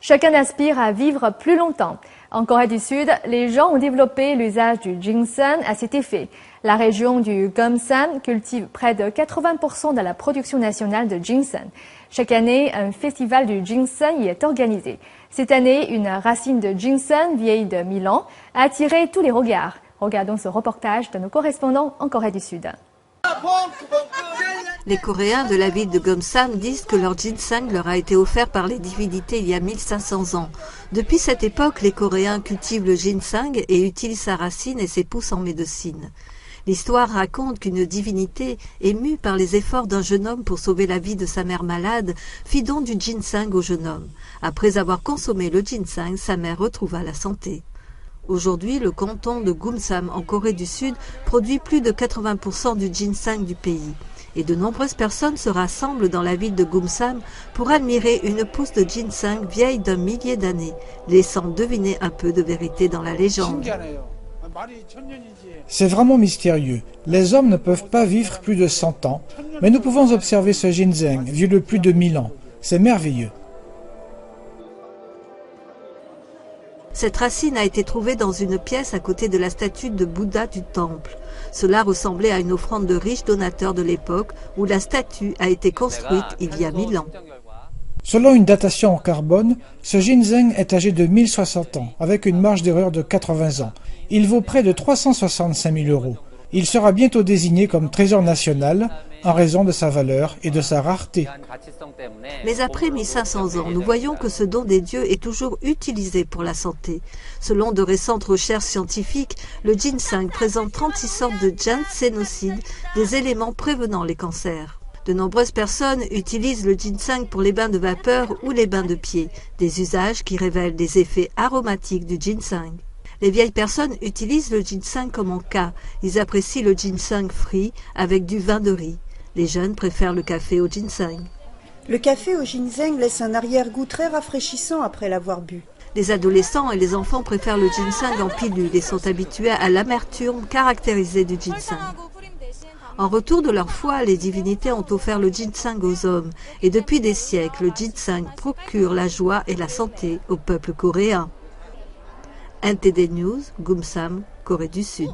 Chacun aspire à vivre plus longtemps. En Corée du Sud, les gens ont développé l'usage du ginseng à cet effet. La région du Gumsan cultive près de 80% de la production nationale de ginseng. Chaque année, un festival du ginseng y est organisé. Cette année, une racine de ginseng vieille de 1000 ans a attiré tous les regards. Regardons ce reportage de nos correspondants en Corée du Sud. Les Coréens de la ville de Gumsan disent que leur ginseng leur a été offert par les divinités il y a 1500 ans. Depuis cette époque, les Coréens cultivent le ginseng et utilisent sa racine et ses pousses en médecine. L'histoire raconte qu'une divinité, émue par les efforts d'un jeune homme pour sauver la vie de sa mère malade, fit don du ginseng au jeune homme. Après avoir consommé le ginseng, sa mère retrouva la santé. Aujourd'hui, le canton de Gumsan en Corée du Sud produit plus de 80% du ginseng du pays. Et de nombreuses personnes se rassemblent dans la ville de Gumsan pour admirer une pousse de ginseng vieille d'un millier d'années, laissant deviner un peu de vérité dans la légende. C'est vraiment mystérieux. Les hommes ne peuvent pas vivre plus de 100 ans, mais nous pouvons observer ce ginseng, vieux de plus de 1000 ans. C'est merveilleux. Cette racine a été trouvée dans une pièce à côté de la statue de Bouddha du temple. Cela ressemblait à une offrande de riches donateurs de l'époque où la statue a été construite il y a 1000 ans. Selon une datation en carbone, ce ginseng est âgé de 1060 ans, avec une marge d'erreur de 80 ans. Il vaut près de 365 000 €. Il sera bientôt désigné comme trésor national en raison de sa valeur et de sa rareté. Mais après 1500 ans, nous voyons que ce don des dieux est toujours utilisé pour la santé. Selon de récentes recherches scientifiques, le ginseng présente 36 sortes de ginsénocides, des éléments prévenant les cancers. De nombreuses personnes utilisent le ginseng pour les bains de vapeur ou les bains de pieds, des usages qui révèlent des effets aromatiques du ginseng. Les vieilles personnes utilisent le ginseng comme en cas. Ils apprécient le ginseng frit avec du vin de riz. Les jeunes préfèrent le café au ginseng. Le café au ginseng laisse un arrière-goût très rafraîchissant après l'avoir bu. Les adolescents et les enfants préfèrent le ginseng en pilule et sont habitués à l'amertume caractérisée du ginseng. En retour de leur foi, les divinités ont offert le ginseng aux hommes. Et depuis des siècles, le ginseng procure la joie et la santé au peuple coréen. NTD News, Gumsan, Corée du Sud.